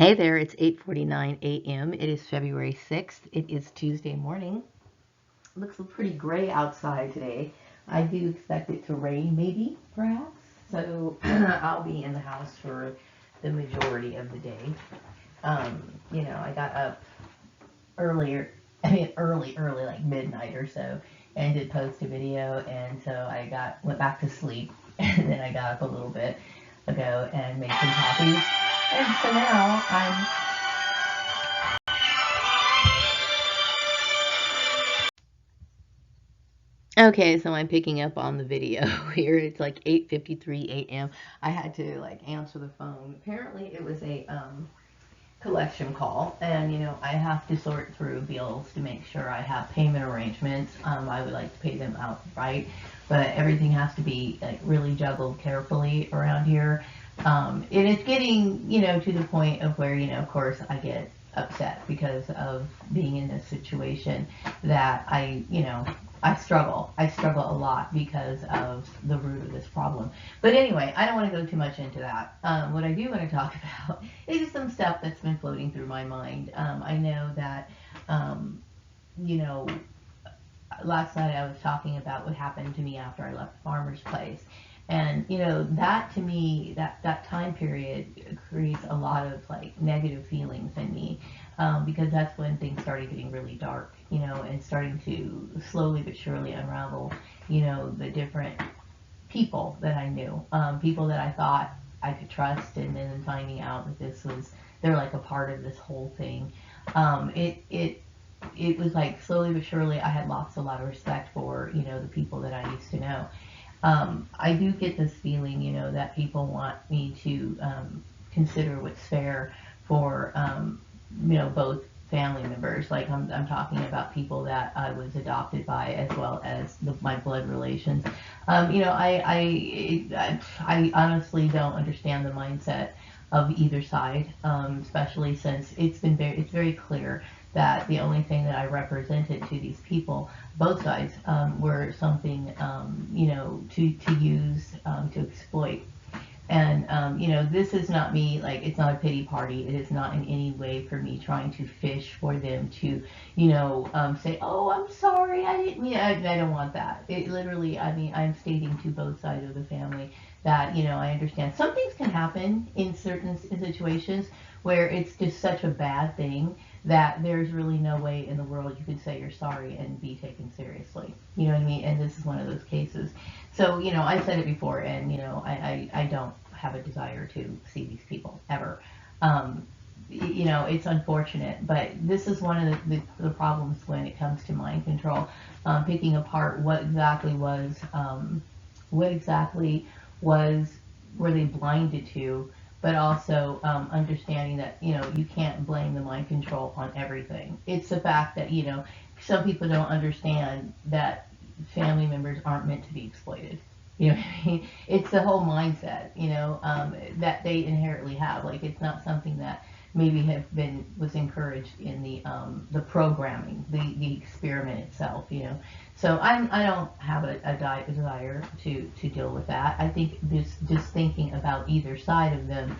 Hey there, it's 8:49 a.m. It is February 6th. It is Tuesday morning. It looks pretty gray outside today. I do expect it to rain, maybe, perhaps. So I'll be in the house for the majority of the day. I got up earlier, early, like midnight or so, and did post a video, and so went back to sleep, and then I got up a little bit ago and made some coffee, and so now I'm Okay, so I'm picking up on the video here. It's like 8:53 a.m. I had to answer the phone. Apparently it was a collection call, and I have to sort through bills to make sure I have payment arrangements. I would like to pay them outright, but everything has to be like really juggled carefully around here. And it's getting, to the point of where, of course I get upset because of being in this situation that I struggle. I struggle a lot because of the root of this problem. But anyway, I don't want to go too much into that. What I do want to talk about is some stuff that's been floating through my mind. I know that, um, you know, last night I was talking about what happened to me after I left the farmer's place. And, that to me, that time period creates a lot of like negative feelings in me, because that's when things started getting really dark, and starting to slowly but surely unravel, the different people that I knew, people that I thought I could trust, and then finding out that they're like a part of this whole thing. It was like slowly but surely I had lost a lot of respect for, the people that I used to know. I do get this feeling, that people want me to consider what's fair for, both family members. Like I'm talking about people that I was adopted by, as well as my blood relations. I honestly don't understand the mindset of either side, especially since it's very clear that the only thing that I represented to these people, both sides, were something, to use, to exploit. And, this is not me, like, it's not a pity party. It is not in any way for me trying to fish for them to, say, oh, I'm sorry, I didn't mean, I don't want that. It literally, I mean, I'm stating to both sides of the family that, I understand. Some things can happen in certain situations where it's just such a bad thing that there's really no way in the world you could say you're sorry and be taken seriously. You know what I mean? And this is one of those cases. So, I said it before, and, I don't have a desire to see these people ever. Um, it's unfortunate, but this is one of the problems when it comes to mind control, picking apart what exactly was, were they blinded to, but also understanding that, you can't blame the mind control on everything. It's the fact that, some people don't understand that family members aren't meant to be exploited. You know what I mean? It's the whole mindset, that they inherently have. Like, it's not something that maybe was encouraged in the programming, the experiment itself, So I don't have a desire to deal with that. I think just thinking about either side of them,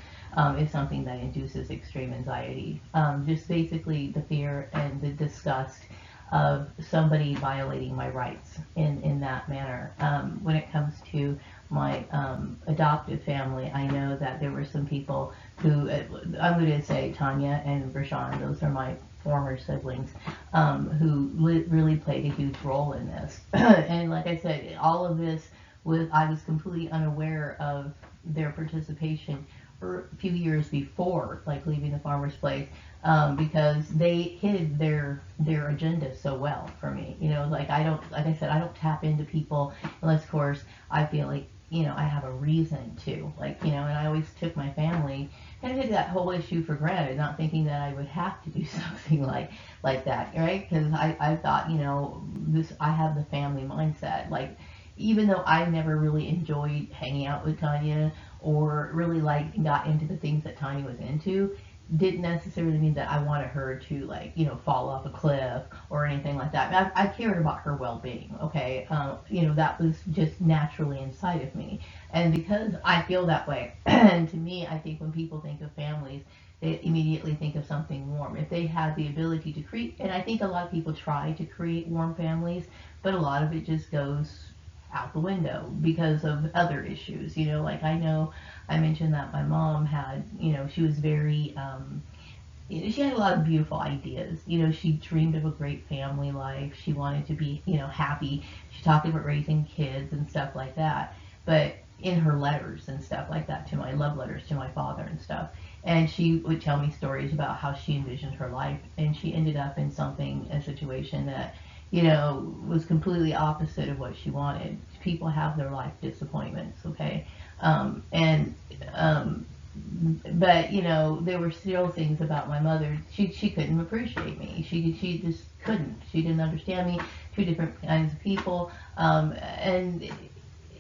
is something that induces extreme anxiety. Just basically the fear and the disgust of somebody violating my rights in that manner. When it comes to my adoptive family, I know that there were some people who, I'm going to say Tanya and Rashawn, those are my former siblings, who really played a huge role in this. And like I said, all of this I was completely unaware of their participation a few years before, like leaving the farmer's place, because they hid their agenda so well for me. Like like I said, I don't tap into people unless, of course, I feel like, I have a reason to, like, and I always took my family and I took that whole issue for granted, not thinking that I would have to do something like that, right? Because I thought, I have the family mindset, like, even though I never really enjoyed hanging out with Tanya or really got into the things that Tanya was into, didn't necessarily mean that I wanted her to, like, fall off a cliff or anything like that. I cared about her well-being. Okay, that was just naturally inside of me, and because I feel that way, and to me, I think when people think of families, they immediately think of something warm. If they had the ability to create, and I think a lot of people try to create warm families, but a lot of it just goes out the window because of other issues. Like, I know I mentioned that my mom had, she was very, she had a lot of beautiful ideas. She dreamed of a great family life. She wanted to be, happy. She talked about raising kids and stuff like that. But in her letters and stuff like that, to my love letters to my father and stuff, and she would tell me stories about how she envisioned her life, and she ended up in a situation that, was completely opposite of what she wanted. People have their life disappointments, okay? And but there were still things about my mother. She couldn't appreciate me. She just couldn't. She didn't understand me. Two different kinds of people. And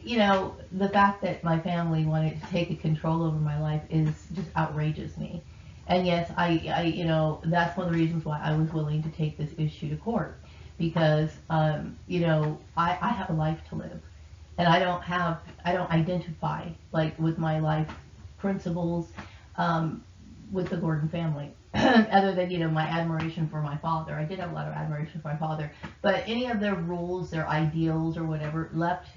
the fact that my family wanted to take a control over my life is just outrageous me. And yes, that's one of the reasons why I was willing to take this issue to court, because I have a life to live, and I don't identify, like, with my life principles, with the Gordon family. Other than, my admiration for my father. I did have a lot of admiration for my father, but any of their rules, their ideals, or whatever, left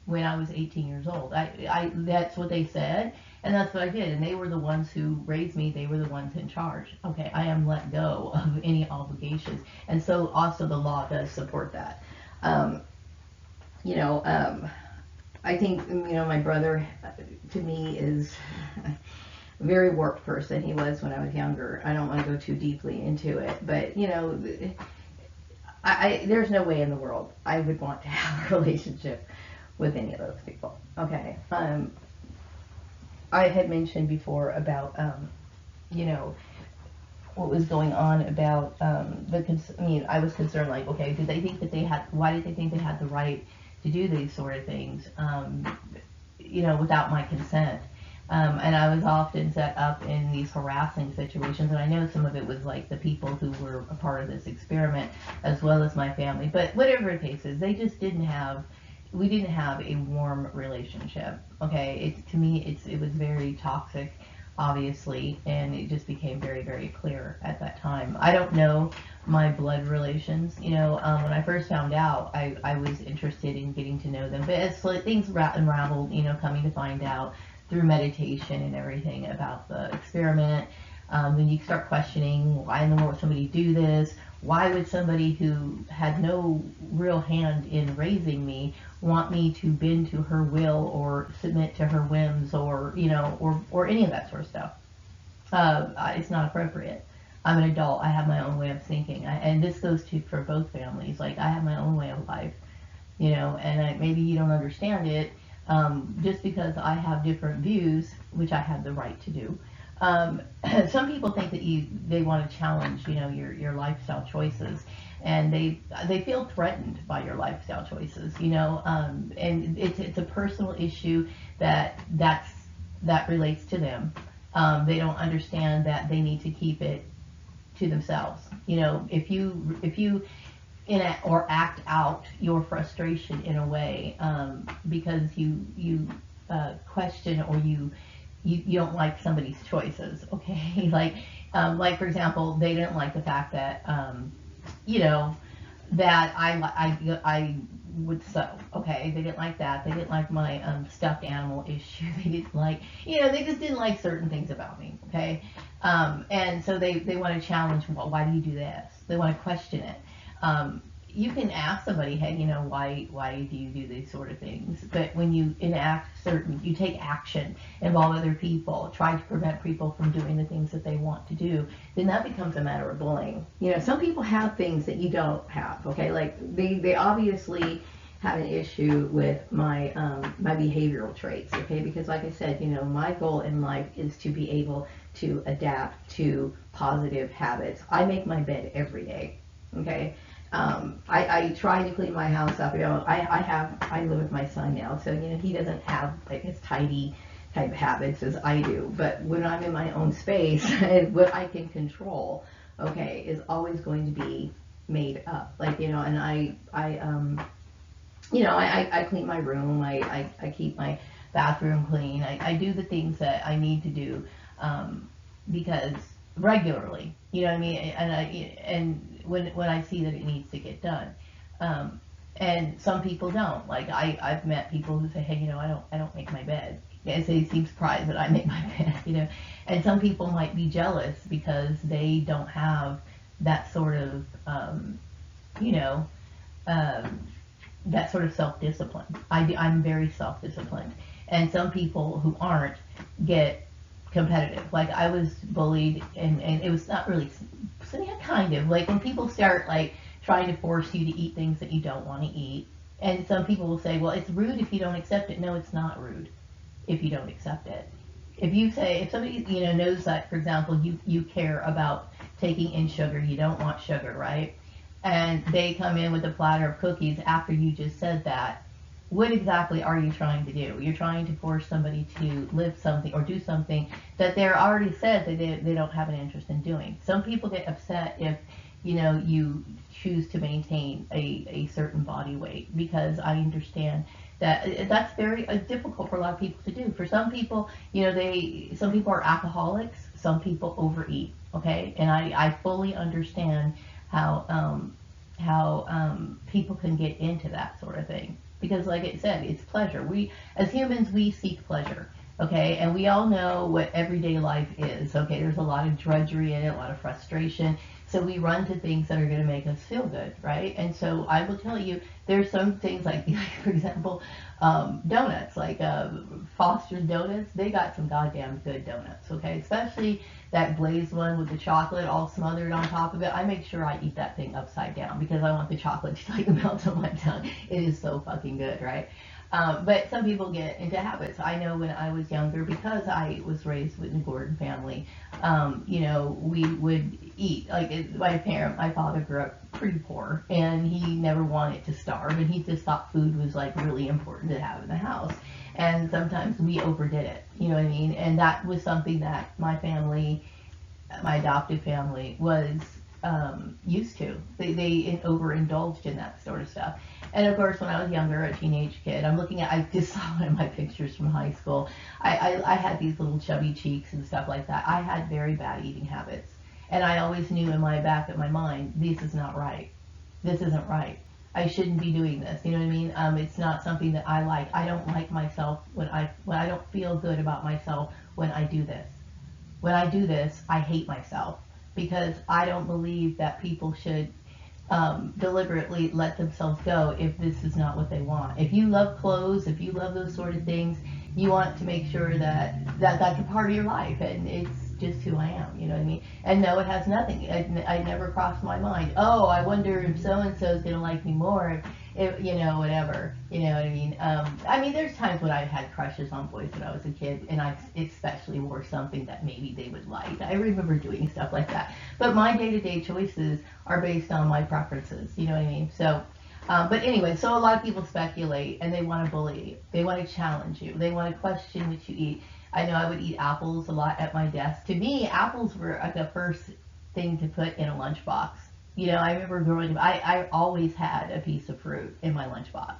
when I was 18 years old. That's what they said, and that's what I did. And they were the ones who raised me. They were the ones in charge. Okay, I am let go of any obligations, and so also the law does support that. Um, you know, um, I think, my brother, to me, is a very warped person. He was when I was younger. I don't want to go too deeply into it, but there's no way in the world I would want to have a relationship with any of those people. Okay. I had mentioned before about, you know, what was going on about, I was concerned, like, okay, why did they think they had the right to do these sort of things, without my consent? And I was often set up in these harassing situations, and I know some of it was like the people who were a part of this experiment, as well as my family. But whatever the case is, we didn't have a warm relationship. Okay, to me, it was very toxic, obviously, and it just became very, very clear at that time. I don't know my blood relations. When I first found out, I was interested in getting to know them, but as things unraveled, coming to find out through meditation and everything about the experiment, then you start questioning, why in the world would somebody do this? Why would somebody who had no real hand in raising me want me to bend to her will or submit to her whims, or or any of that sort of stuff? It's not appropriate. I'm an adult. I have my own way of thinking, and this goes for both families. Like, I have my own way of life, and maybe you don't understand it, just because I have different views, which I have the right to do. Um, some people think that they want to challenge, your lifestyle choices, and they feel threatened by your lifestyle choices, and it's a personal issue that relates to them. They don't understand that they need to keep it to themselves. If you enact or act out your frustration in a way, because you question, or you don't like somebody's choices, okay? Like, for example, they didn't like the fact that, you know that I would sew. Okay, they didn't like that. They didn't like my stuffed animal issue. They didn't like, they just didn't like certain things about me. Okay, and so they want to challenge. Well, why do you do this? They want to question it. You can ask somebody, hey, why do you do these sort of things? But when you you take action, involve other people, try to prevent people from doing the things that they want to do, then that becomes a matter of bullying. Some people have things that you don't have. Okay, like they obviously have an issue with my my behavioral traits. Okay, because like I said, my goal in life is to be able to adapt to positive habits. I make my bed every day. Okay. I try to clean my house up. I live with my son now, so he doesn't have like his tidy type of habits as I do. But when I'm in my own space, and what I can control, okay, is always going to be made up. Like, you know, and I clean my room. I keep my bathroom clean. I do the things that I need to do, because regularly, you know what I mean? And when I see that it needs to get done. And some people don't. Like, I've met people who say, hey, you know, I don't make my bed. They seem surprised that I make my bed, you know. And some people might be jealous because they don't have that sort of, you know, um, that sort of self-discipline. I'm very self-disciplined. And some people who aren't get competitive. Like, I was bullied, and it was not really, so yeah, kind of. Like, when people start, like, trying to force you to eat things that you don't want to eat. And some people will say, well, it's rude if you don't accept it. No, it's not rude if you don't accept it. If somebody, you know, knows that, for example, you care about taking in sugar, you don't want sugar, right? And they come in with a platter of cookies after you just said that, what exactly are you trying to do? You're trying to force somebody to live something or do something that they're already said that they don't have an interest in doing. Some people get upset if, you know, you choose to maintain a certain body weight, because I understand that that's very difficult for a lot of people to do. For some people, you know, some people are alcoholics, some people overeat, okay? And I fully understand how people can get into that sort of thing. Because like I said, it's pleasure. As humans, we seek pleasure, okay? And we all know what everyday life is, okay? There's a lot of drudgery in it, a lot of frustration. So we run to things that are going to make us feel good, right? And so I will tell you, there's some things like for example, donuts, like Foster's Donuts. They got some goddamn good donuts, okay? Especially that glazed one with the chocolate all smothered on top of it. I make sure I eat that thing upside down because I want the chocolate to like melt on my tongue. It is so fucking good, right? But some people get into habits. I know when I was younger, because I was raised with the Gordon family, you know, we would eat. Like, my father grew up pretty poor, and he never wanted to starve, and he just thought food was like really important to have in the house. And sometimes we overdid it, you know what I mean? And that was something that my family, my adopted family, was used to. They overindulged in that sort of stuff. And of course, when I was younger, a teenage kid, I just saw one of my pictures from high school. I had these little chubby cheeks and stuff like that. I had very bad eating habits. And I always knew in my back of my mind, this is not right. This isn't right. I shouldn't be doing this. You know what I mean? It's not something that I like. I don't like myself when I don't feel good about myself when I do this. When I do this, I hate myself because I don't believe that people should deliberately let themselves go if this is not what they want. If you love clothes, if you love those sort of things, you want to make sure that that's a part of your life, and it's just who I am, you know what I mean? And no, it has nothing. I never crossed my mind, oh, I wonder if so-and-so is going to like me more, if, you know, whatever, you know what I mean? There's times when I've had crushes on boys when I was a kid, and I especially wore something that maybe they would like. I remember doing stuff like that. But my day-to-day choices are based on my preferences, you know what I mean? So, but anyway, so a lot of people speculate, and they want to bully you. They want to challenge you. They want to question what you eat. I know I would eat apples a lot at my desk. To me, apples were like the first thing to put in a lunchbox. You know, I remember growing up, I always had a piece of fruit in my lunchbox.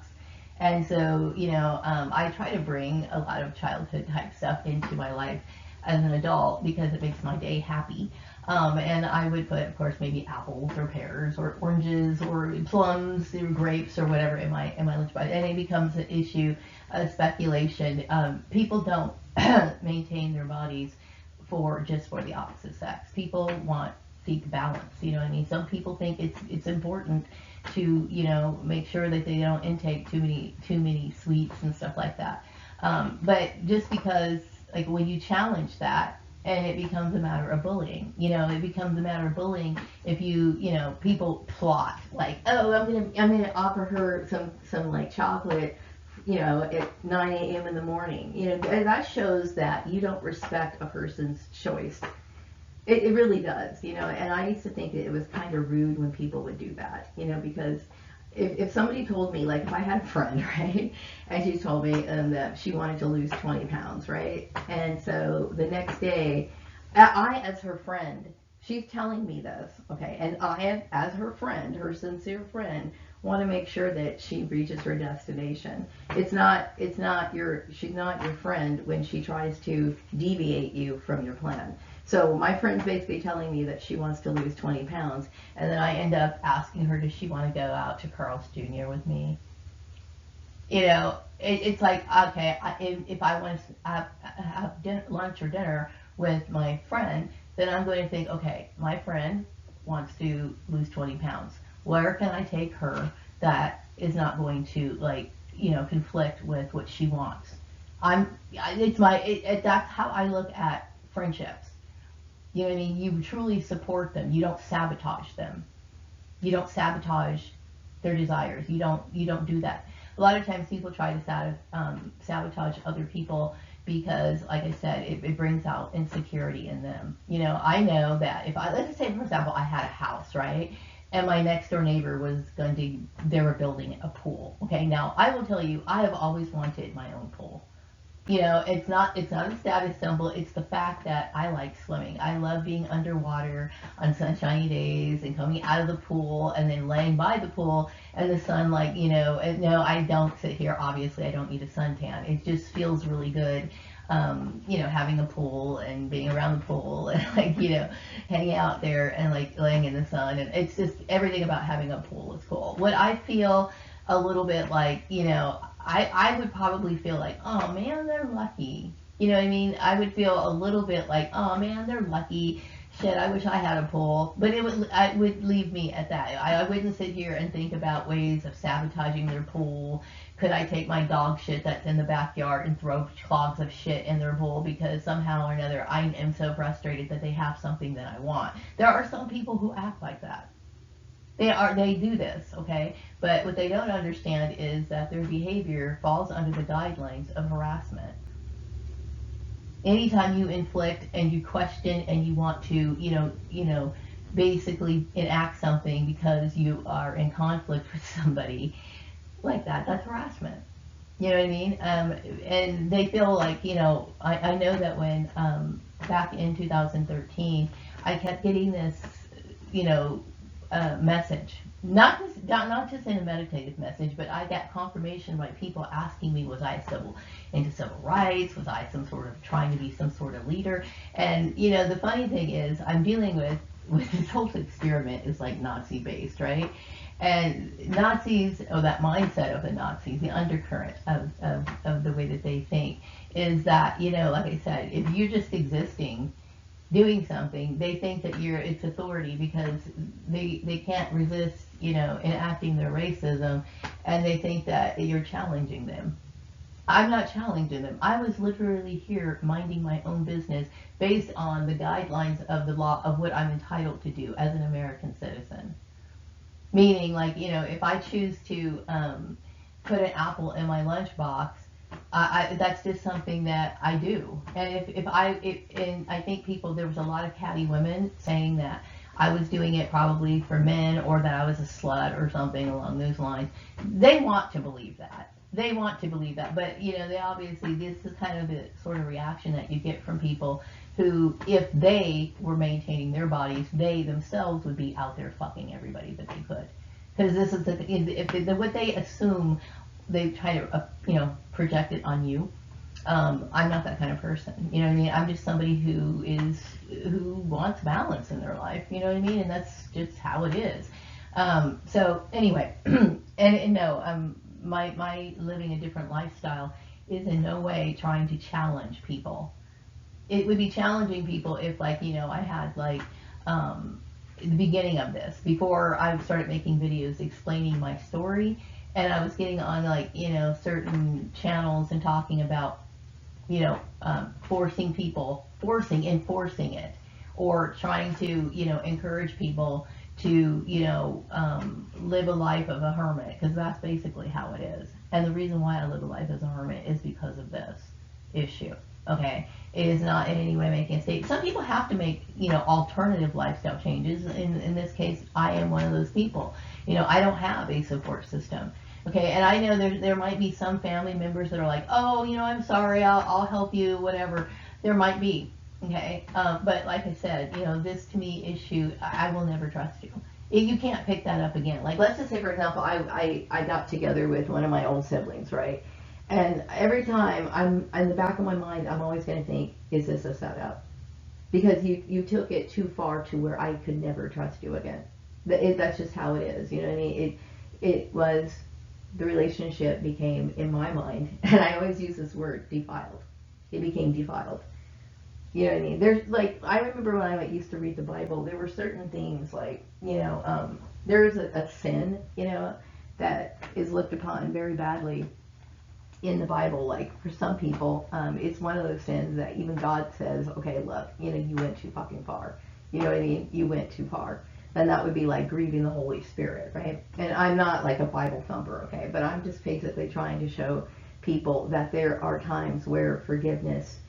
And so, you know, I try to bring a lot of childhood type stuff into my life as an adult because it makes my day happy. And I would put, of course, maybe apples or pears or oranges or plums or grapes or whatever in my lunchbox. And it becomes an issue of speculation. People don't maintain their bodies for the opposite sex. People seek balance, you know what I mean? Some people think it's important to, you know, make sure that they don't intake too many sweets and stuff like that. But just because, like, when you challenge that, and it becomes a matter of bullying, you know, it becomes a matter of bullying if you know, people plot, like, oh, I'm gonna offer her some like chocolate, you know, at 9 a.m. in the morning. You know, that shows that you don't respect a person's choice. It really does, you know, and I used to think that it was kind of rude when people would do that, you know, because if somebody told me, like if I had a friend, right, and she told me that she wanted to lose 20 pounds, right, and so the next day, I as her friend, she's telling me this, okay, and I as her friend, her sincere friend, want to make sure that she reaches her destination. She's not your friend when she tries to deviate you from your plan. So my friend's basically telling me that she wants to lose 20 pounds, And then I end up asking her, does she want to go out to Carl's Jr. with me? It's like, okay, if I want to have lunch or dinner with my friend, then I'm going to think, okay, my friend wants to lose 20 pounds. Where can I take her that is not going to, like, conflict with what she wants? That's how I look at friendships. You know what I mean? You truly support them. You don't sabotage them. You don't sabotage their desires. You don't do that. A lot of times people try to sabotage other people because, like I said, it brings out insecurity in them. I know that if let's just say, for example, I had a house, right? And my next door neighbor they were building a pool. Okay, now I will tell you, I have always wanted my own pool. It's not a status symbol. It's the fact that I like swimming. I love being underwater on sunshiny days and coming out of the pool and then laying by the pool and the sun, like, and no, I don't sit here. Obviously, I don't need a suntan. It just feels really good, having a pool and being around the pool and, like, hanging out there and, like, laying in the sun. And it's just everything about having a pool is cool. What I feel a little bit like, I would probably feel like, oh man, they're lucky. You know what I mean? I would feel a little bit like, oh man, they're lucky. Shit, I wish I had a pool. But it would leave me at that. I wouldn't sit here and think about ways of sabotaging their pool. Could I take my dog shit that's in the backyard and throw clogs of shit in their pool because somehow or another I am so frustrated that they have something that I want? There are some people who act like that. They do this, okay? But what they don't understand is that their behavior falls under the guidelines of harassment. Anytime you inflict and you question and you want to, basically enact something because you are in conflict with somebody like that, that's harassment. You know what I mean? And they feel like, I know that when, back in 2013, I kept getting this, message. Not just in a meditative message, but I got confirmation by people asking me, was I into civil rights? Was I some sort of trying to be some sort of leader? And the funny thing is, I'm dealing with this whole experiment is like Nazi based, right? And Nazis, or that mindset of the Nazis, the undercurrent of the way that they think, is that, like I said, if you're just existing, doing something, they think that it's authority because they can't resist, enacting their racism, and they think that you're challenging them. I'm not challenging them. I was literally here minding my own business based on the guidelines of the law of what I'm entitled to do as an American citizen. Meaning, like, if I choose to put an apple in my lunchbox, that's just something that I do. And and I think there was a lot of catty women saying that I was doing it probably for men or that I was a slut or something along those lines. They want to believe that. But, they obviously, this is kind of the sort of reaction that you get from people who, if they were maintaining their bodies, they themselves would be out there fucking everybody that they could. Because this is what they assume, they try to, project it on you. I'm not that kind of person. You know what I mean? I'm just somebody who wants balance in their life. You know what I mean? And that's just how it is. So anyway, and no, my living a different lifestyle is in no way trying to challenge people. It would be challenging people if, like, I had, like, the beginning of this, before I started making videos explaining my story, and I was getting on, like, certain channels and talking about, forcing enforcing it, or trying to, encourage people to, live a life of a hermit, because that's basically how it is. And the reason why I live a life as a hermit is because of this issue. Okay, it is not in any way making a statement. Some people have to make, alternative lifestyle changes. In this case, I am one of those people. I don't have a support system. Okay, and I know there might be some family members that are like, oh, I'm sorry, I'll help you, whatever. There might be. Okay, but like I said, this to me issue, I will never trust you. You can't pick that up again. Like, let's just say, for example, I got together with one of my old siblings, right? And every time I'm in the back of my mind, I'm always going to think, is this a setup? Because you took it too far to where I could never trust you again. That's just how it is. You know what I mean? It was, the relationship became, in my mind, and I always use this word, defiled. It became defiled. You know what I mean? There's like, I remember when I used to read the Bible, there were certain things like, there is a sin, that is looked upon very badly in the Bible. Like for some people, it's one of those sins that even God says, okay, look, you went too fucking far. You know what I mean? You went too far. And that would be like grieving the Holy Spirit, right? And I'm not like a Bible thumper, okay? But I'm just basically trying to show people that there are times where forgiveness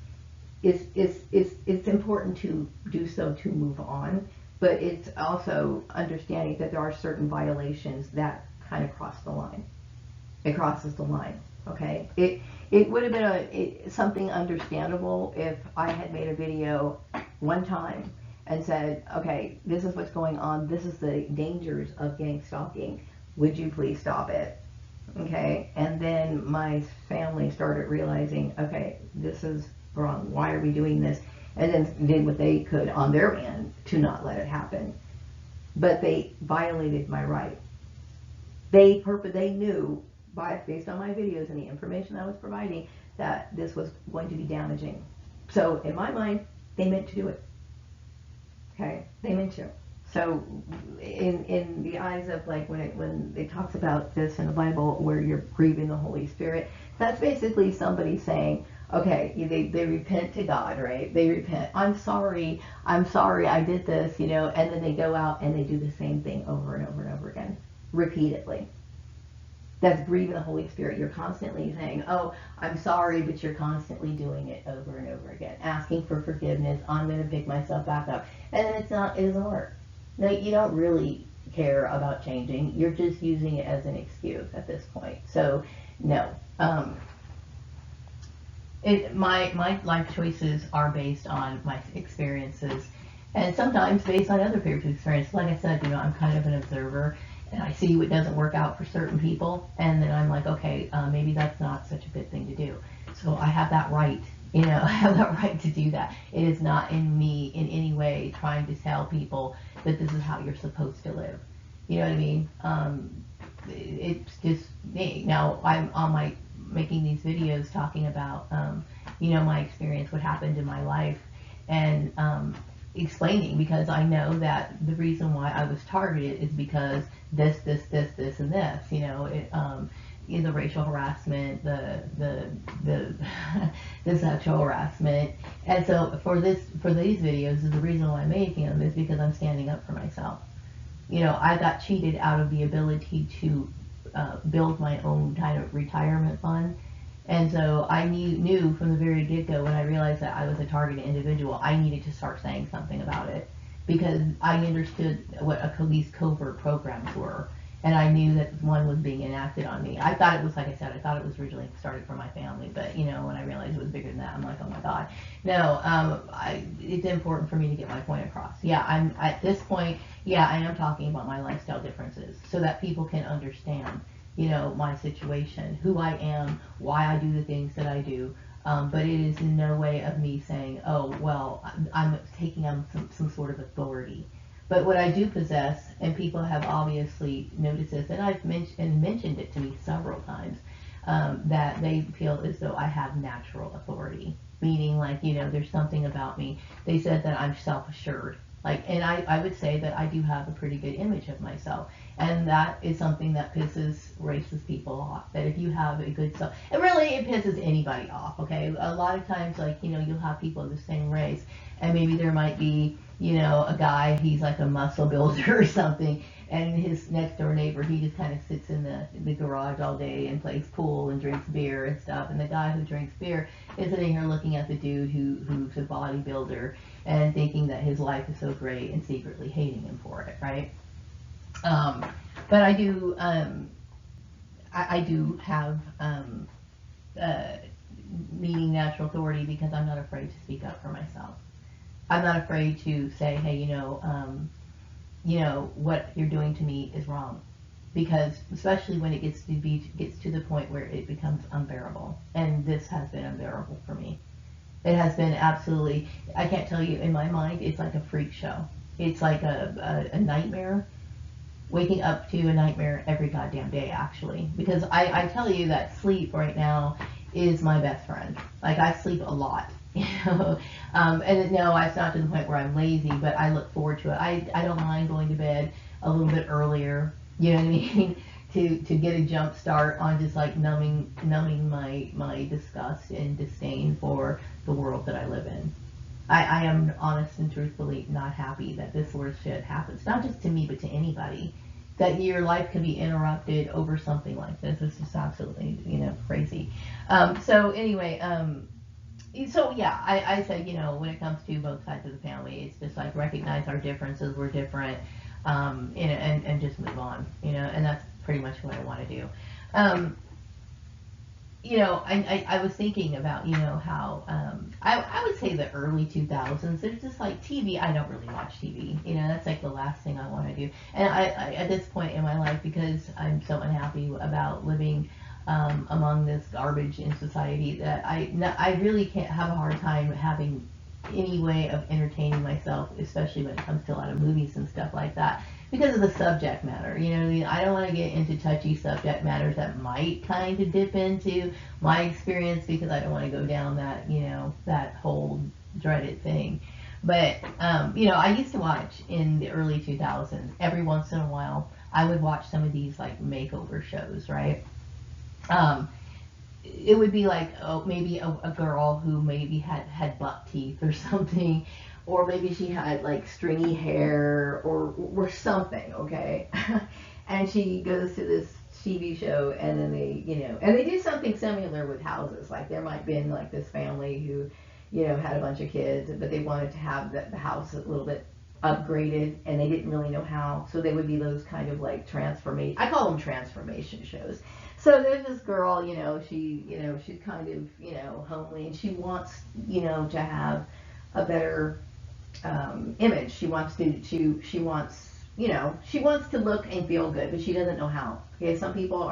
it's important to do so to move on, but it's also understanding that there are certain violations that kind of cross the line. It crosses the line. Okay. It would have been something understandable if I had made a video one time and said, okay, this is what's going on. This is the dangers of gang stalking. Would you please stop it? Okay. And then my family started realizing, okay, this is wrong. Why are we doing this? And then did what they could on their end to not let it happen. But they violated my right. They knew, based on my videos and the information I was providing, that this was going to be damaging. So in my mind, they meant to do it. Okay, they meant to. So in the eyes of like when it talks about this in the Bible where you're grieving the Holy Spirit, that's basically somebody saying, okay, they repent to God, right? They repent. I'm sorry, I did this, and then they go out and they do the same thing over and over and over again, repeatedly. That's grieving the Holy Spirit. You're constantly saying, oh, I'm sorry, but you're constantly doing it over and over again, asking for forgiveness. I'm going to pick myself back up. And then it doesn't work. No, you don't really care about changing. You're just using it as an excuse at this point. So, no. My life choices are based on my experiences, and sometimes based on other people's experience. Like I said, I'm kind of an observer, and I see what doesn't work out for certain people, and then I'm like, okay, maybe that's not such a good thing to do. So I have that right. I have that right to do that. It is not in me in any way trying to tell people that this is how you're supposed to live. You know what I mean? It's just me. Now I'm on making these videos talking about, my experience, what happened in my life, and explaining, because I know that the reason why I was targeted is because this, and this. The racial harassment, the the sexual harassment, and so for these videos, is the reason why I'm making them is because I'm standing up for myself. I got cheated out of the ability to build my own kind of retirement fund. And so I knew from the very get-go, when I realized that I was a targeted individual, I needed to start saying something about it, because I understood what these covert programs were, and I knew that one was being enacted on me. I thought it was, like I said, I thought it was originally started for my family, but when I realized it was bigger than that, I'm like, oh my God. No, it's important for me to get my point across. Yeah, I'm at this point, yeah, I am talking about my lifestyle differences so that people can understand, my situation, who I am, why I do the things that I do. But it is in no way of me saying, oh, well, I'm taking on some sort of authority. But what I do possess, and people have obviously noticed this, and I've mentioned it to me several times, that they feel as though I have natural authority. Meaning, like, there's something about me. They said that I'm self-assured. And I would say that I do have a pretty good image of myself. And that is something that pisses racist people off. That if you have a good self, and really it pisses anybody off, okay? A lot of times, you'll have people of the same race, and maybe there might be, a guy, he's like a muscle builder or something, And his next door neighbor, he just kind of sits in the garage all day and plays pool and drinks beer and stuff. And the guy who drinks beer is sitting here looking at the dude who's a bodybuilder and thinking that his life is so great and secretly hating him for it, right? But I do, I do have needing natural authority because I'm not afraid to speak up for myself. I'm not afraid to say, hey, what you're doing to me is wrong, because especially when it gets to the point where it becomes unbearable, and this has been unbearable for me. It has been absolutely, I can't tell you, in my mind, it's like a freak show. It's like a nightmare, waking up to a nightmare every goddamn day, actually, because I tell you that sleep right now is my best friend. Like, I sleep a lot. And no, it's not to the point where I'm lazy, but I look forward to it. I don't mind going to bed a little bit earlier, you know what I mean, to get a jump start on just like numbing my disgust and disdain for the world that I live in. I am honest and truthfully not happy that this sort of shit happens, not just to me, but to anybody. That your life can be interrupted over something like this. It's just absolutely, crazy. So anyway, so yeah, I said, when it comes to both sides of the family, it's just like recognize our differences, we're different, and just move on, and that's pretty much what I want to do. I was thinking about, how, I would say the early 2000s, there's just like TV, I don't really watch TV, that's like the last thing I want to do. And I at this point in my life, because I'm so unhappy about living among this garbage in society, that I really can't have a hard time having any way of entertaining myself, especially when it comes to a lot of movies and stuff like that, because of the subject matter. You know what I mean? I don't want to get into touchy subject matters that might kind of dip into my experience, because I don't want to go down that, that whole dreaded thing. But, I used to watch in the early 2000s, every once in a while, I would watch some of these like makeover shows, right? It would be like, maybe a girl who maybe had buck teeth or something, or maybe she had like stringy hair or something, okay? And she goes to this TV show, and then they do something similar with houses. Like, there might been like this family who, had a bunch of kids, but they wanted to have the house a little bit upgraded, and they didn't really know how. So they would be those kind of like I call them transformation shows. So there's this girl, she's kind of, homely, and she wants, to have a better image. She wants to look and feel good, but she doesn't know how. Okay, some people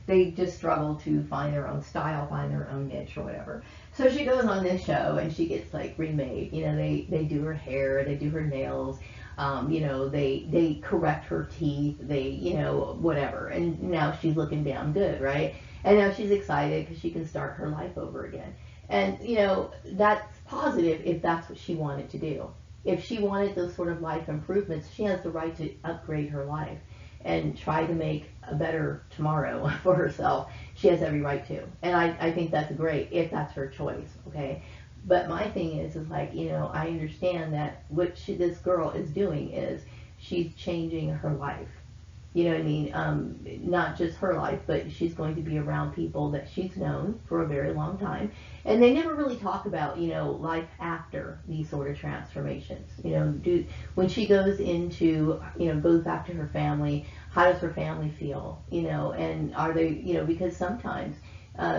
they just struggle to find their own style, find their own niche or whatever. So she goes on this show and she gets like remade. They do her hair, they do her nails. They correct her teeth, whatever. And now she's looking damn good, right? And now she's excited because she can start her life over again. And, that's positive if that's what she wanted to do. If she wanted those sort of life improvements, she has the right to upgrade her life and try to make a better tomorrow for herself. She has every right to. And I think that's great if that's her choice, okay? But my thing is like, I understand that what this girl is doing is she's changing her life. You know what I mean? Not just her life, but she's going to be around people that she's known for a very long time. And they never really talk about, life after these sort of transformations. When she goes into, goes back to her family, how does her family feel? And are they, because sometimes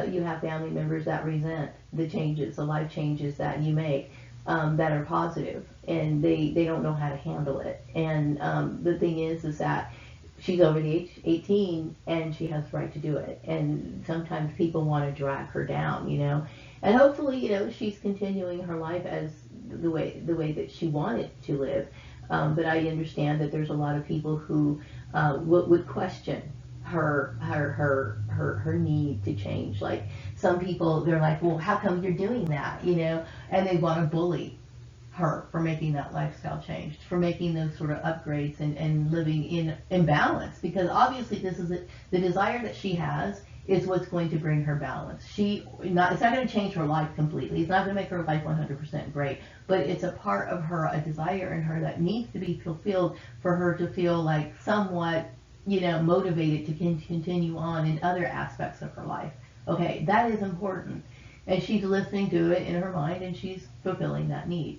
you have family members that resent the changes, the life changes that you make, that are positive, and they don't know how to handle it. And the thing is that she's over the age 18 and she has the right to do it. And sometimes people want to drag her down, and hopefully, she's continuing her life as the way that she wanted to live. But I understand that there's a lot of people who would question her need to change. Like, some people, they're like, well, how come you're doing that, and they want to bully her for making that lifestyle change, for making those sort of upgrades and living in balance, because obviously this is the desire that she has is what's going to bring her balance. It's not going to change her life completely. It's not going to make her life 100% great, but it's a part of her, a desire in her that needs to be fulfilled for her to feel like somewhat, motivated to continue on in other aspects of her life. Okay, that is important. And she's listening to it in her mind, and she's fulfilling that need.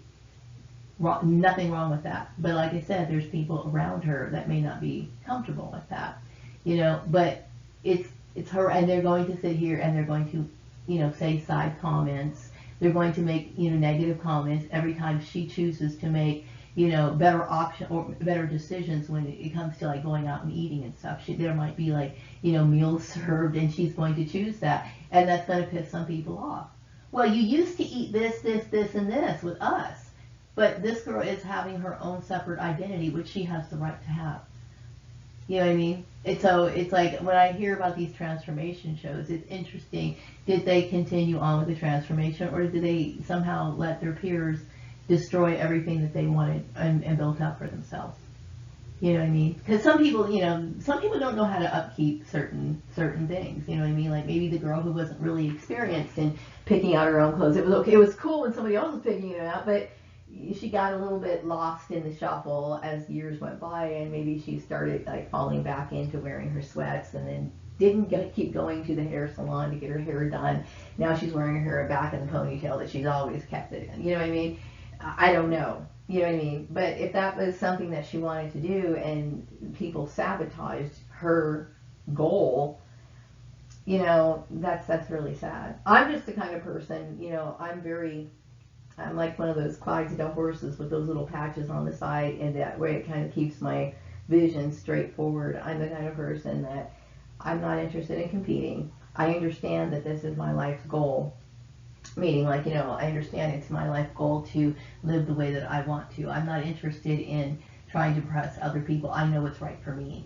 Nothing wrong with that. But like I said, there's people around her that may not be comfortable with that. But it's her, and they're going to sit here and they're going to, say side comments. They're going to make, negative comments every time she chooses to make, better option or better decisions when it comes to like going out and eating and stuff. There might be like, meals served, and she's going to choose that, and that's going to piss some people off. Well, you used to eat this, and this with us, but this girl is having her own separate identity, which she has the right to have. You know what I mean? So it's like when I hear about these transformation shows, it's interesting. Did they continue on with the transformation, or did they somehow let their peers destroy everything that they wanted and built up for themselves? You know what I mean? Because some people don't know how to upkeep certain things. You know what I mean? Like maybe the girl who wasn't really experienced in picking out her own clothes. It was okay. It was cool when somebody else was picking it out, but she got a little bit lost in the shuffle as years went by, and maybe she started like falling back into wearing her sweats, and then didn't keep going to the hair salon to get her hair done. Now she's wearing her hair back in the ponytail that she's always kept it in. You know what I mean? I don't know. You know what I mean? But if that was something that she wanted to do and people sabotaged her goal, that's really sad. I'm just the kind of person, I'm like one of those Clydesdale horses with those little patches on the side, and that way it kind of keeps my vision straight forward. I'm the kind of person that I'm not interested in competing. I understand that this is my life's goal. Meaning, like, I understand it's my life goal to live the way that I want to. I'm not interested in trying to impress other people. I know what's right for me.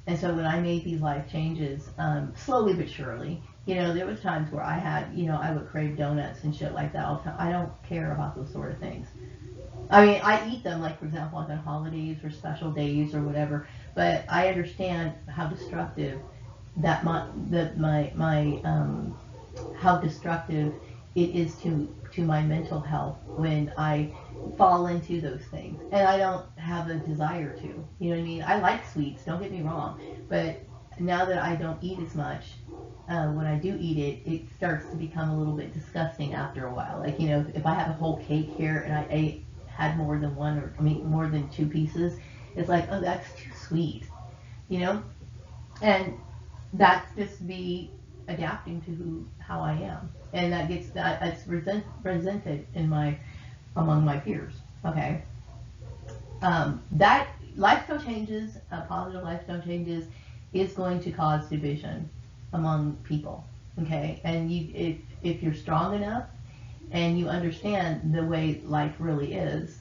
And so when I made these life changes, slowly but surely, there was times where I had, I would crave donuts and shit like that all the time. I don't care about those sort of things. I mean, I eat them, like, for example, like on holidays or special days or whatever, but I understand how destructive how destructive it is to my mental health when I fall into those things, and I don't have a desire to. You know what I mean? I like sweets, don't get me wrong, but now that I don't eat as much, when I do eat it, it starts to become a little bit disgusting after a while. Like, if I have a whole cake here and I had more than more than 2 pieces, it's like, oh, that's too sweet, and that's just me adapting to how I am. And that's resented among my peers. Okay. That lifestyle changes, positive lifestyle changes, is going to cause division among people. Okay. And if you're strong enough and you understand the way life really is,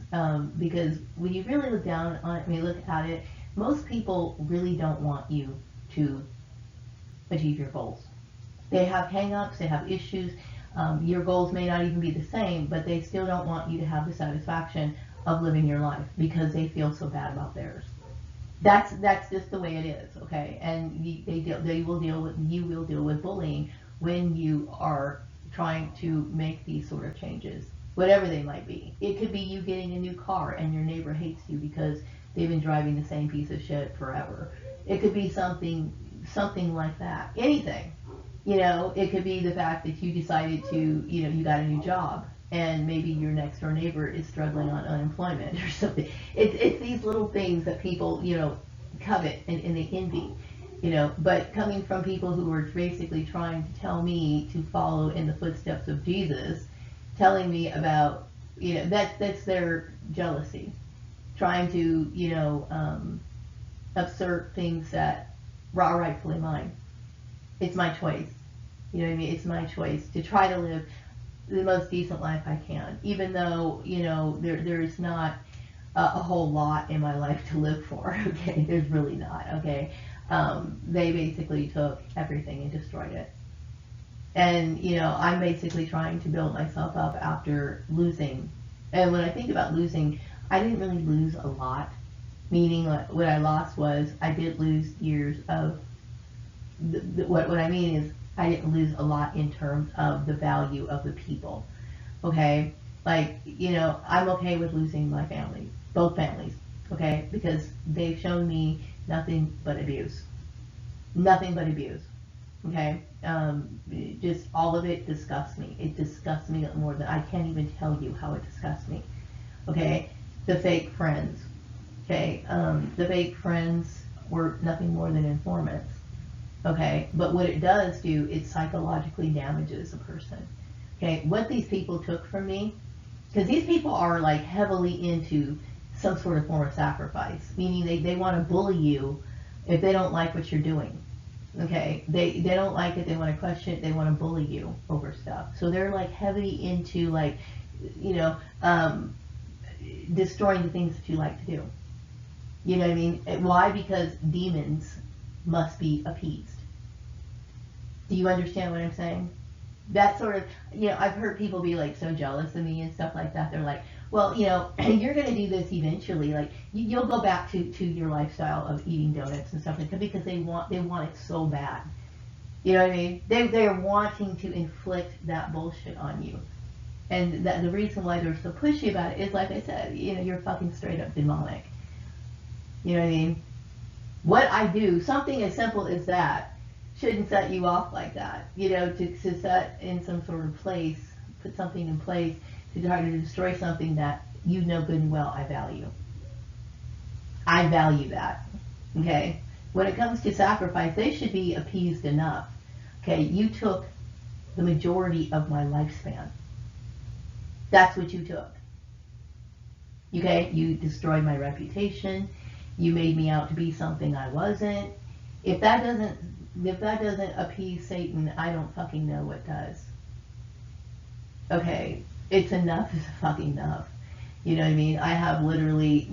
because when you really look down on it, look at it, most people really don't want you to achieve your goals. They have hang-ups, they have issues. Your goals may not even be the same, but they still don't want you to have the satisfaction of living your life because they feel so bad about theirs. That's just the way it is, okay? And you will deal with bullying when you are trying to make these sort of changes, whatever they might be. It could be you getting a new car and your neighbor hates you because they've been driving the same piece of shit forever. It could be something like that. Anything. It could be the fact that you decided to, you got a new job, and maybe your next door neighbor is struggling on unemployment or something. It's these little things that people, covet and they envy, but coming from people who are basically trying to tell me to follow in the footsteps of Jesus, telling me about, that's their jealousy, trying to, assert things that are rightfully mine. It's my choice. You know what I mean? It's my choice to try to live the most decent life I can, even though, there's not a whole lot in my life to live for, okay? There's really not, okay? They basically took everything and destroyed it. And, I'm basically trying to build myself up after losing. And when I think about losing, I didn't really lose a lot, meaning what I lost was I did lose years of what I mean is I didn't lose a lot in terms of the value of the people. Okay? Like, you know, I'm okay with losing my family, both families, okay? Because they've shown me nothing but abuse. Nothing but abuse. Okay? Just all of it disgusts me. It disgusts me more than I can't even tell you how it disgusts me. Okay? The fake friends. Okay? The fake friends were nothing more than informants. Okay? But what it does do, it psychologically damages a person. Okay? What these people took from me, because these people are like heavily into some sort of form of sacrifice, meaning they want to bully you if they don't like what you're doing. Okay, they don't like it, they want to question it, they want to bully you over stuff. So they're like heavy into like, you know, destroying the things that you like to do. You know what I mean? Why? Because demons must be appeased. Do you understand what I'm saying? That sort of, you know, I've heard people be like so jealous of me and stuff like that. They're like, well, you know, you're going to do this eventually. Like, you'll go back to your lifestyle of eating donuts and stuff like that because they want it so bad. You know what I mean? They're wanting to inflict that bullshit on you. And the reason why they're so pushy about it is, like I said, you know, you're fucking straight up demonic. You know what I mean? What I do, something as simple as that, shouldn't set you off like that. You know, to set in some sort of place, put something in place to try to destroy something that you know good and well I value. I value that. Okay? When it comes to sacrifice, they should be appeased enough. Okay? You took the majority of my lifespan. That's what you took. Okay? You destroyed my reputation. You made me out to be something I wasn't. If that doesn't appease Satan, I don't fucking know what does. Okay, it's enough is fucking enough. You know what I mean? I have literally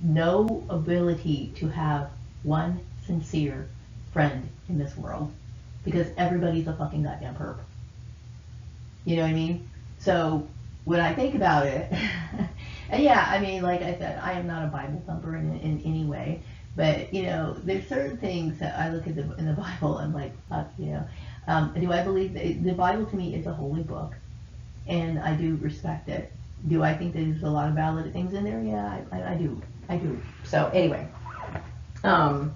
no ability to have one sincere friend in this world because everybody's a fucking goddamn perp. You know what I mean? So when I think about it, and yeah, I mean, like I said, I am not a Bible thumper in any way. But, you know, there's certain things that I look at in the Bible, I'm like, fuck, you know. Do I believe that the Bible to me is a holy book, and I do respect it. Do I think there's a lot of valid things in there? Yeah, I do. I do. So, anyway. And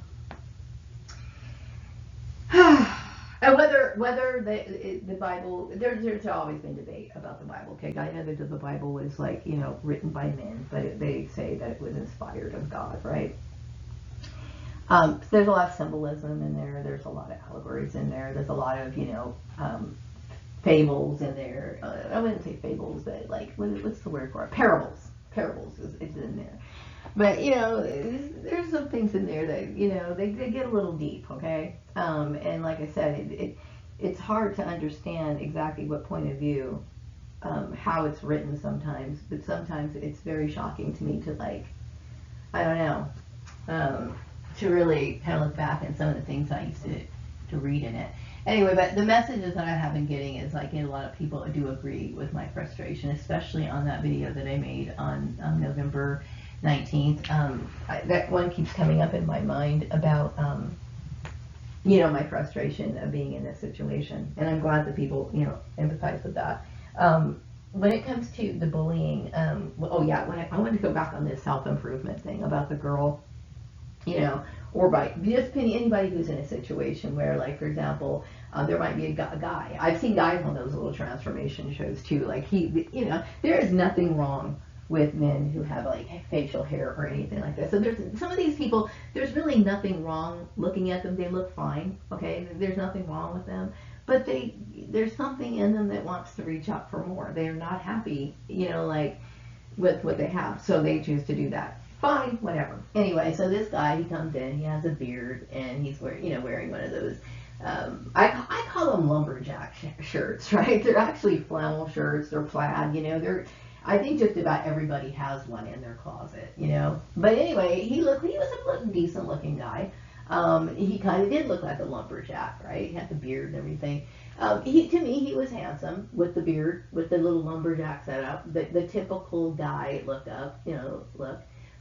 whether the Bible, there's always been debate about the Bible. Okay, I know that the Bible was, like, you know, written by men, but they say that it was inspired of God, right? There's a lot of symbolism in there. There's a lot of allegories in there. There's a lot of, you know, fables in there. I wouldn't say fables, but like, what's the word for it? Parables. Parables is in there. But, you know, there's some things in there that, you know, they get a little deep, okay? And like I said, it's hard to understand exactly what point of view, how it's written sometimes, but sometimes it's very shocking to me to, like, I don't know, to really kind of look back at some of the things I used to read in it. Anyway, but the messages that I have been getting is, like, a lot of people do agree with my frustration, especially on that video that I made on November 19th. That one keeps coming up in my mind about, you know, my frustration of being in this situation. And I'm glad that people, you know, empathize with that. When it comes to the bullying, oh yeah, I wanted to go back on this self-improvement thing about the girl, you know, or by just anybody who's in a situation where, like, for example, there might be a guy. I've seen guys on those little transformation shows too. Like, you know, there is nothing wrong with men who have, like, facial hair or anything like that. So there's some of these people, there's really nothing wrong looking at them. They look fine, okay? There's nothing wrong with them. But there's something in them that wants to reach out for more. They're not happy, you know, like, with what they have. So they choose to do that. Fine, whatever. Anyway, so this guy, he comes in, he has a beard, and he's wearing one of those, I call them lumberjack shirts, right? They're actually flannel shirts, they're plaid, you know, I think just about everybody has one in their closet, you know. But anyway, he was a decent looking guy. He kind of did look like a lumberjack, right? He had the beard and everything. To me, he was handsome with the beard, with the little lumberjack setup, the typical guy look.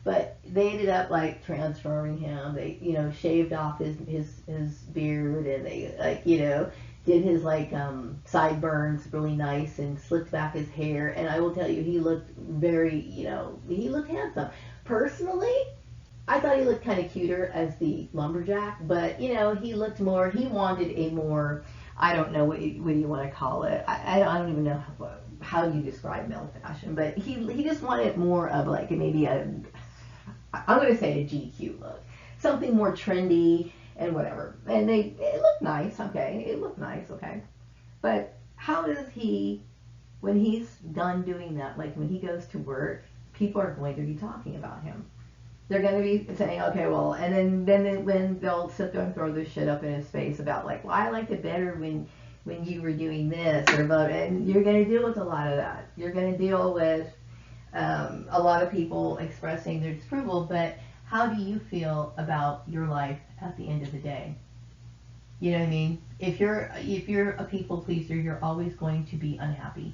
But they ended up, like, transforming him. They, you know, shaved off his beard, and they, like, you know, did his like sideburns really nice and slicked back his hair. And I will tell you, he looked very, he looked handsome. Personally, I thought he looked kind of cuter as the lumberjack, but he looked more. He wanted a more, I don't know what you want to call it. I don't even know how you describe male fashion, but he just wanted more of like maybe I'm going to say a GQ look, something more trendy and whatever. And it looked nice, okay. It looked nice, okay. But how does he, when he's done doing that, like when he goes to work, people are going to be talking about him. They're going to be saying, okay, well, and then when they'll sit there and throw this shit up in his face about like, well, I liked it better when you were doing this or about, and you're going to deal with a lot of that. You're going to deal with a lot of people expressing their disapproval, but how do you feel about your life at the end of the day? You know what I mean? If you're a people pleaser, you're always going to be unhappy.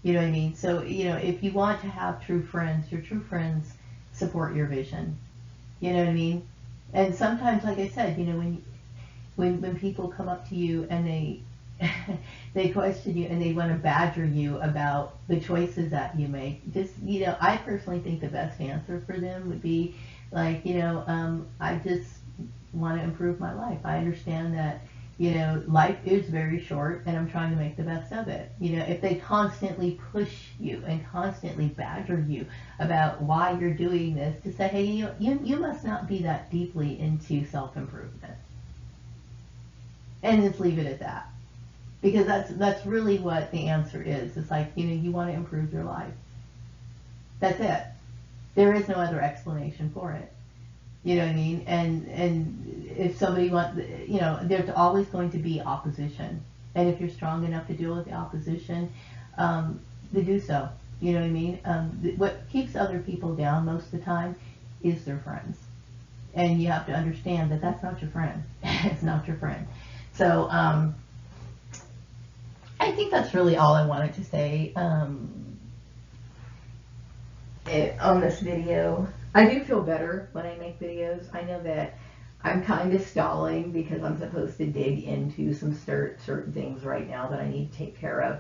You know what I mean? So, if you want to have true friends, your true friends support your vision. You know what I mean? And sometimes, like I said, when people come up to you and they question you and they want to badger you about the choices that you make, just I personally think the best answer for them would be like, I just want to improve my life. I understand that life is very short and I'm trying to make the best of it. If they constantly push you and constantly badger you about why you're doing this, to say, hey, you must not be that deeply into self-improvement. And just leave it at that. Because that's really what the answer is. It's like, you want to improve your life. That's it. There is no other explanation for it. You know what I mean? And if somebody wants, there's always going to be opposition. And if you're strong enough to deal with the opposition, to do so. You know what I mean? What keeps other people down most of the time is their friends. And you have to understand that that's not your friend. It's not your friend. So I think that's really all I wanted to say on this video. I do feel better when I make videos. I know that I'm kind of stalling because I'm supposed to dig into some certain things right now that I need to take care of.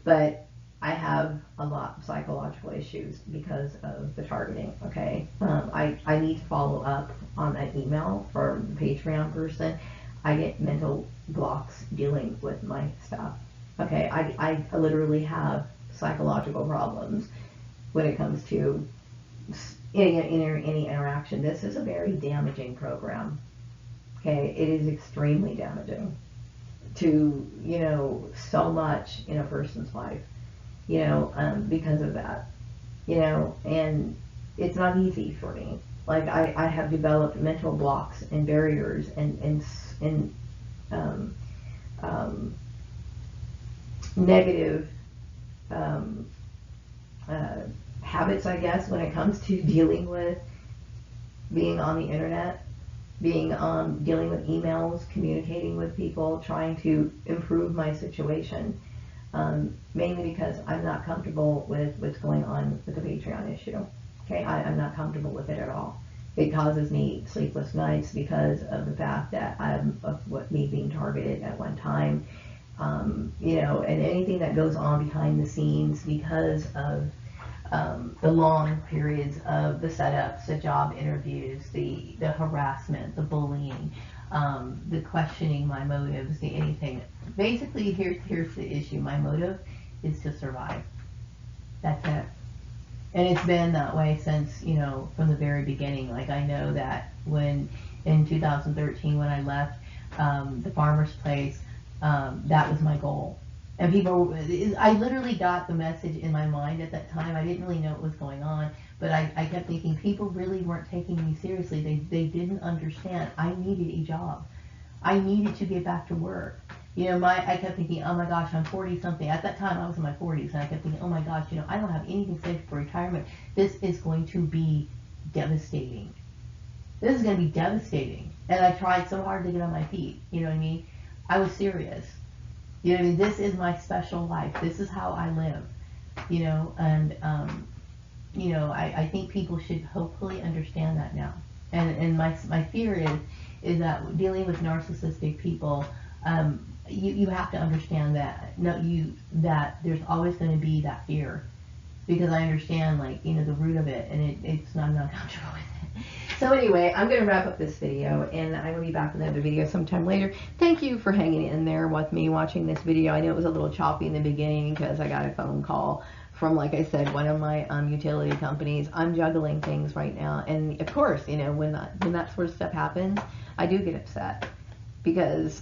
But I have a lot of psychological issues because of the targeting, okay? I need to follow up on that email for the Patreon person. I get mental blocks dealing with my stuff, okay? I literally have psychological problems when it comes to any interaction. This is a very damaging program. Okay, it is extremely damaging to so much in a person's life, because of that, and it's not easy for me. Like I have developed mental blocks and barriers and negative habits, I guess, when it comes to dealing with being on the internet, dealing with emails, communicating with people, trying to improve my situation, mainly because I'm not comfortable with what's going on with the Patreon issue. Okay, I'm not comfortable with it at all. It causes me sleepless nights because of the fact that me being targeted at one time, and anything that goes on behind the scenes because of the long periods of the setups, the job interviews, the harassment, the bullying, the questioning my motives, the anything. Basically, here's the issue. My motive is to survive. That's it. And it's been that way since, from the very beginning. Like, I know that when, in 2013, when I left the farmer's place, that was my goal. And I literally got the message in my mind at that time. I didn't really know what was going on, but I kept thinking people really weren't taking me seriously. They didn't understand. I needed a job. I needed to get back to work. I kept thinking, oh my gosh, I'm 40 something. At that time, I was in my 40s, and I kept thinking, oh my gosh, I don't have anything saved for retirement. This is going to be devastating. This is going to be devastating. And I tried so hard to get on my feet. You know what I mean? I was serious. You know what I mean? This is my special life. This is how I live. And I think people should hopefully understand that now. And my fear is that dealing with narcissistic people, you have to understand that that there's always going to be that fear, because I understand, like, the root of it, and I'm not comfortable with it. So anyway, I'm going to wrap up this video, and I'm going to be back with another video sometime later. Thank you for hanging in there with me watching this video. I know it was a little choppy in the beginning because I got a phone call from, like I said, one of my utility companies. I'm juggling things right now, and of course, when that sort of stuff happens, I do get upset. Because,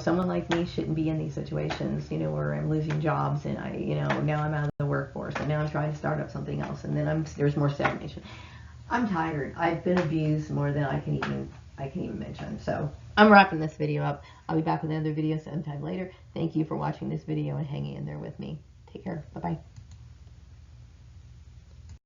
someone like me shouldn't be in these situations, where I'm losing jobs, and now I'm out of the workforce, and now I'm trying to start up something else, and then there's more stagnation. I'm tired. I've been abused more than I can even mention. So I'm wrapping this video up. I'll be back with another video sometime later. Thank you for watching this video and hanging in there with me. Take care. Bye-bye.